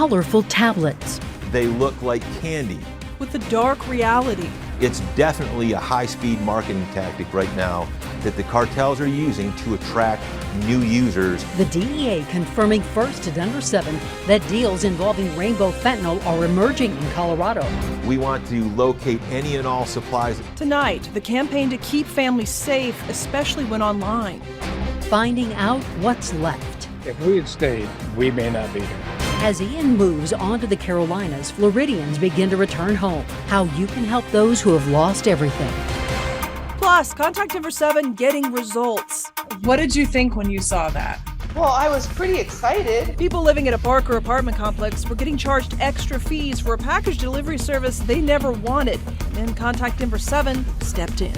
colorful tablets. They look like candy. With the dark reality. It's definitely a high-speed marketing tactic right now that the cartels are using to attract new users. The DEA confirming first to Denver 7 that deals involving rainbow fentanyl are emerging in Colorado. We want to locate any and all supplies. Tonight, the campaign to keep families safe, especially when online. Finding out what's left. If we had stayed, we may not be here. As Ian moves on to the Carolinas, Floridians begin to return home. How you can help those who have lost everything. Plus, contact Denver 7 getting results. What did you think when you saw that? Well, I was pretty excited. People living at a park or apartment complex were getting charged extra fees for a package delivery service they never wanted. Then Contact Denver 7 stepped in.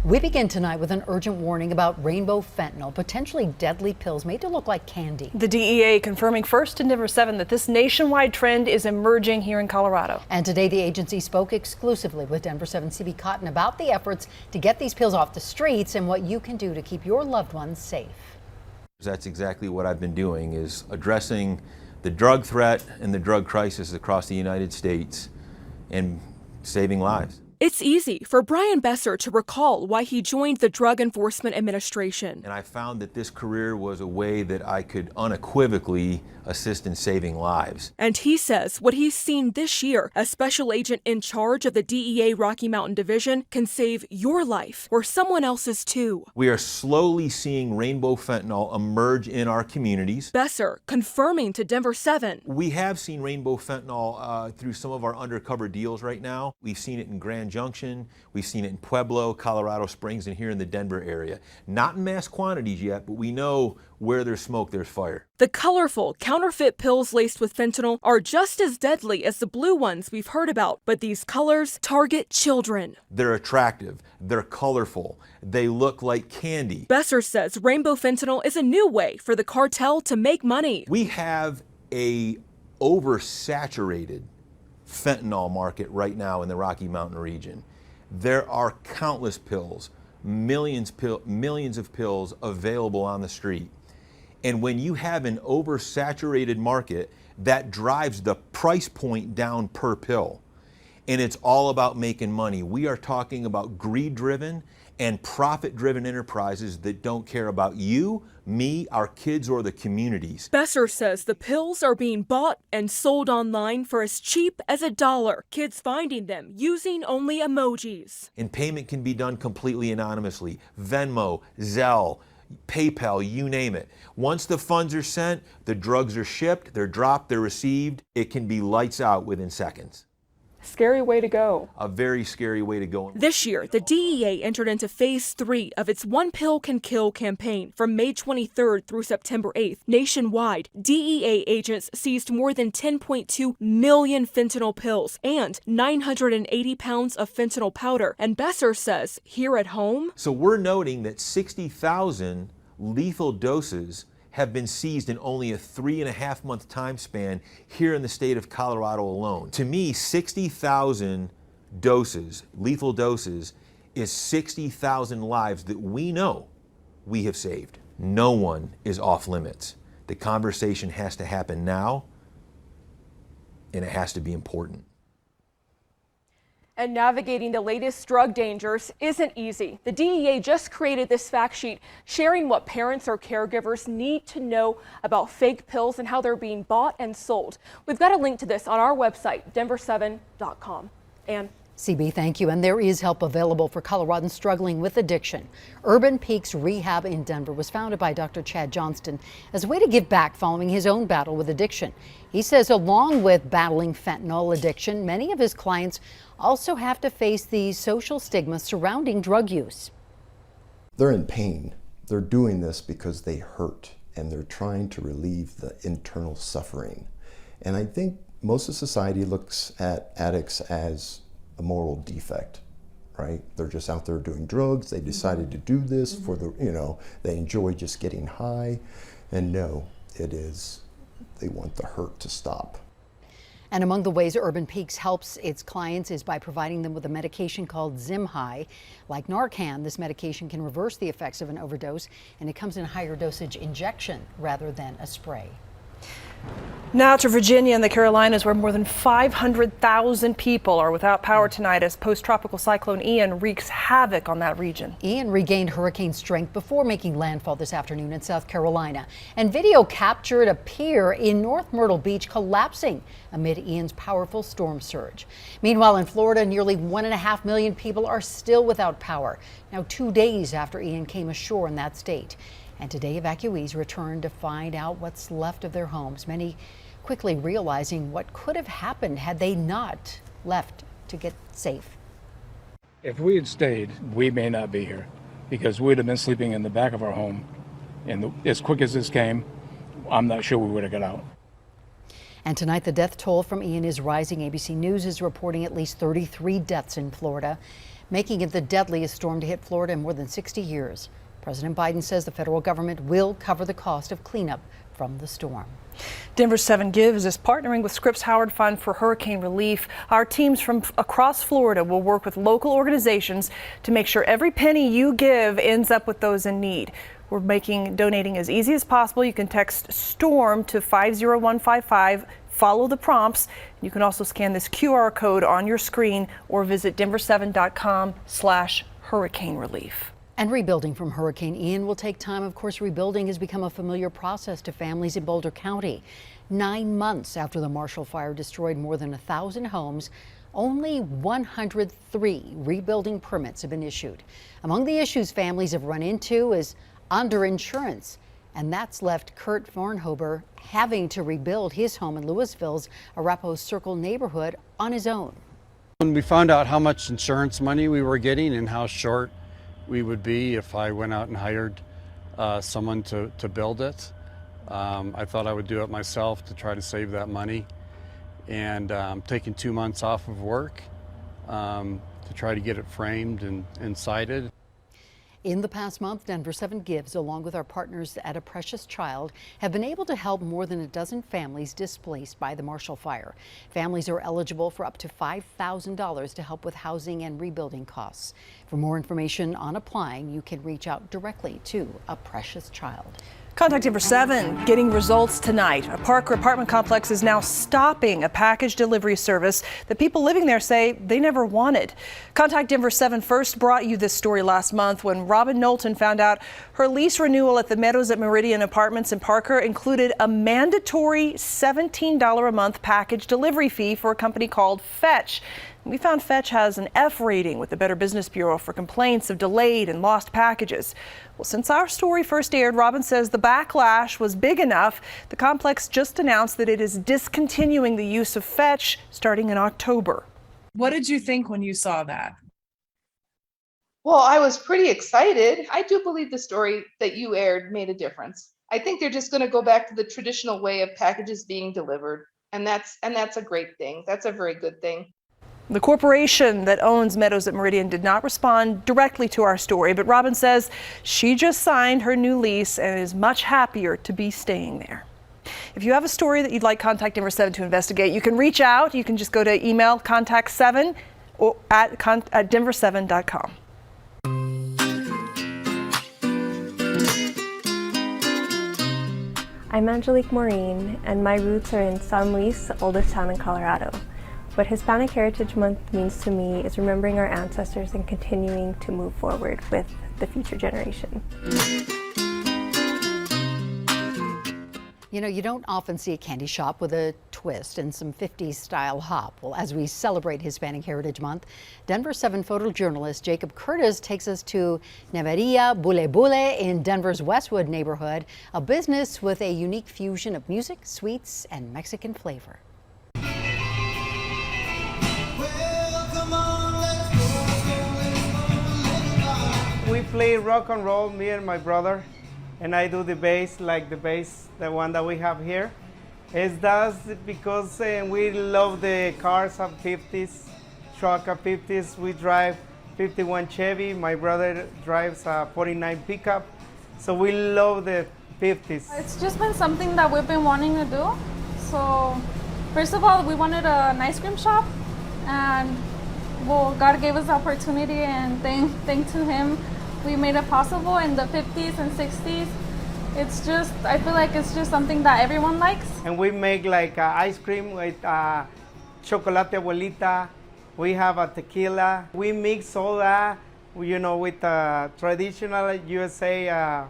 We begin tonight with an urgent warning about rainbow fentanyl, potentially deadly pills made to look like candy. The DEA confirming first to Denver 7 that this nationwide trend is emerging here in Colorado. And today the agency spoke exclusively with Denver 7 CB Cotton about the efforts to get these pills off the streets and what you can do to keep your loved ones safe. That's exactly what I've been doing, is addressing the drug threat and the drug crisis across the United States and saving lives. It's easy for Brian Besser to recall why he joined the Drug Enforcement Administration. And I found that this career was a way that I could unequivocally assist in saving lives. And he says what he's seen this year, a special agent in charge of the DEA Rocky Mountain Division, can save your life or someone else's too. We are slowly seeing rainbow fentanyl emerge in our communities. Besser confirming to Denver 7. We have seen rainbow fentanyl through some of our undercover deals right now. We've seen it in Grand Junction, we've seen it in Pueblo, Colorado Springs, and here in the Denver area. Not in mass quantities yet, but we know where there's smoke, there's fire. The colorful, counterfeit pills laced with fentanyl are just as deadly as the blue ones we've heard about, but these colors target children. They're attractive, they're colorful, they look like candy. Besser says rainbow fentanyl is a new way for the cartel to make money. We have a oversaturated fentanyl market right now in the Rocky Mountain region. There are countless pills, millions of pills available on the street. And when you have an oversaturated market, that drives the price point down per pill. And it's all about making money. We are talking about greed-driven and profit-driven enterprises that don't care about you, me, our kids, or the communities. Besser says the pills are being bought and sold online for as cheap as $1. Kids finding them using only emojis. And payment can be done completely anonymously. Venmo, Zelle, PayPal, you name it. Once the funds are sent, the drugs are shipped, they're dropped, they're received. It can be lights out within seconds. Scary way to go. A very scary way to go. This year, the DEA entered into phase 3 of its One Pill Can Kill campaign. From May 23rd through September 8th, nationwide, DEA agents seized more than 10.2 million fentanyl pills and 980 pounds of fentanyl powder. And Besser says, here at home, so we're noting that 60,000 lethal doses have been seized in only a 3.5-month time span here in the state of Colorado alone. To me, 60,000 doses, lethal doses, is 60,000 lives that we know we have saved. No one is off limits. The conversation has to happen now, and it has to be important. And navigating the latest drug dangers isn't easy. The DEA just created this fact sheet sharing what parents or caregivers need to know about fake pills and how they're being bought and sold. We've got a link to this on our website, denver7.com. And CB, thank you. And there is help available for Coloradans struggling with addiction. Urban Peaks Rehab in Denver was founded by Dr. Chad Johnston as a way to give back following his own battle with addiction. He says along with battling fentanyl addiction, many of his clients also have to face the social stigma surrounding drug use. They're in pain. They're doing this because they hurt and they're trying to relieve the internal suffering. And I think most of society looks at addicts as a moral defect, right? They're just out there doing drugs. They decided to do this for the, they enjoy just getting high. And no, it is, they want the hurt to stop. And among the ways Urban Peaks helps its clients is by providing them with a medication called Zimhigh. Like Narcan, this medication can reverse the effects of an overdose, and it comes in a higher dosage injection rather than a spray. Now to Virginia and the Carolinas, where more than 500,000 people are without power tonight as post-tropical cyclone Ian wreaks havoc on that region. Ian regained hurricane strength before making landfall this afternoon in South Carolina. And video captured a pier in North Myrtle Beach collapsing amid Ian's powerful storm surge. Meanwhile, in Florida, nearly 1.5 million people are still without power, now 2 days after Ian came ashore in that state. And today, evacuees returned to find out what's left of their homes, many quickly realizing what could have happened had they not left to get safe. If we had stayed, we may not be here because we'd have been sleeping in the back of our home. And as quick as this came, I'm not sure we would have got out. And tonight, the death toll from Ian is rising. ABC News is reporting at least 33 deaths in Florida, making it the deadliest storm to hit Florida in more than 60 years. President Biden says the federal government will cover the cost of cleanup from the storm. Denver 7 Gives is partnering with Scripps Howard Fund for hurricane relief. Our teams from across Florida will work with local organizations to make sure every penny you give ends up with those in need. We're making donating as easy as possible. You can text STORM to 50155. Follow the prompts. You can also scan this QR code on your screen or visit denver7.com/hurricane relief. And rebuilding from Hurricane Ian will take time. Of course, rebuilding has become a familiar process to families in Boulder County. 9 months after the Marshall Fire destroyed more than 1,000 homes, only 103 rebuilding permits have been issued. Among the issues families have run into is underinsurance, and that's left Kurt Vornhober having to rebuild his home in Louisville's Arapahoe Circle neighborhood on his own. When we found out how much insurance money we were getting and how short we would be if I went out and hired someone to build it, I thought I would do it myself to try to save that money. And taking 2 months off of work to try to get it framed and sided. In the past month, Denver 7 Gives, along with our partners at A Precious Child, have been able to help more than a dozen families displaced by the Marshall Fire. Families are eligible for up to $5,000 to help with housing and rebuilding costs. For more information on applying, you can reach out directly to A Precious Child. Contact Denver 7 getting results tonight. A Parker apartment complex is now stopping a package delivery service that people living there say they never wanted. Contact Denver 7 first brought you this story last month when Robin Knowlton found out her lease renewal at the Meadows at Meridian Apartments in Parker included a mandatory $17 a month package delivery fee for a company called Fetch. We found Fetch has an F rating with the Better Business Bureau for complaints of delayed and lost packages. Well, since our story first aired, Robin says the backlash was big enough. The complex just announced that it is discontinuing the use of Fetch starting in October. What did you think when you saw that? Well, I was pretty excited. I do believe the story that you aired made a difference. I think they're just going to go back to the traditional way of packages being delivered. And that's a great thing. That's a very good thing. The corporation that owns Meadows at Meridian did not respond directly to our story, but Robin says she just signed her new lease and is much happier to be staying there. If you have a story that you'd like Contact Denver 7 to investigate, you can reach out. You can just go to email contact7 or at denver7.com. I'm Angelique Maureen, and my roots are in San Luis, the oldest town in Colorado. What Hispanic Heritage Month means to me is remembering our ancestors and continuing to move forward with the future generation. You know, you don't often see a candy shop with a twist and some 50s style hop. Well, as we celebrate Hispanic Heritage Month, Denver 7 photojournalist Jacob Curtis takes us to Neveria Bule Bule in Denver's Westwood neighborhood, a business with a unique fusion of music, sweets, and Mexican flavor. We play rock and roll, me and my brother, and I do the bass, like the bass, the one that we have here. That's because we love the cars of 50s, truck of 50s. We drive 51 Chevy. My brother drives a 49 pickup. So we love the 50s. It's just been something that we've been wanting to do. So first of all, we wanted an ice cream shop, and well, God gave us the opportunity, and thanks to Him, we made it possible. In the 50s and 60s, It's just, I feel like it's just something that everyone likes. And we make like ice cream with chocolate abuelita. We have a tequila. We mix all that, you know, with traditional USA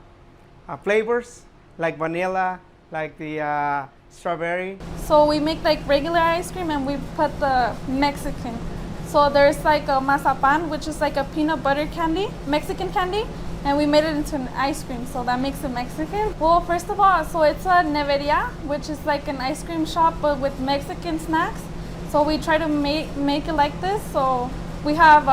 flavors like vanilla, like the strawberry. So we make like regular ice cream and we put the Mexican. So there's like a mazapan, which is like a peanut butter candy, Mexican candy, and we made it into an ice cream, so that makes it Mexican. Well, first of all, so it's a neveria, which is like an ice cream shop but with Mexican snacks. So we try to make it like this. So we have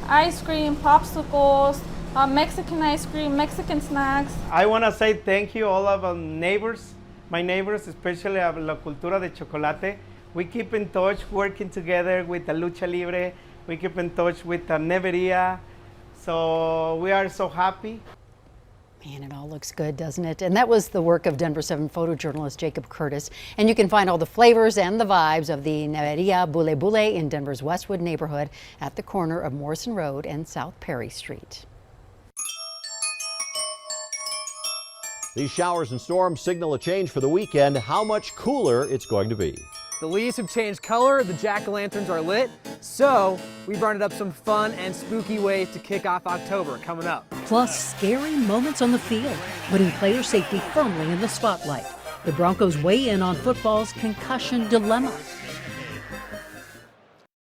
ice cream, popsicles, Mexican ice cream, Mexican snacks. I want to say thank you all of our neighbors, my neighbors, especially of La Cultura de Chocolate. We keep in touch, working together with the Lucha Libre. We keep in touch with the Neveria. So we are so happy. Man, it all looks good, doesn't it? And that was the work of Denver 7 photojournalist Jacob Curtis. And you can find all the flavors and the vibes of the Neveria Bule Bule in Denver's Westwood neighborhood at the corner of Morrison Road and South Perry Street. These showers and storms signal a change for the weekend. How much cooler it's going to be. The leaves have changed color, the jack-o'-lanterns are lit, so we brought up some fun and spooky ways to kick off October coming up. Plus, scary moments on the field, putting player safety firmly in the spotlight. The Broncos weigh in on football's concussion dilemma.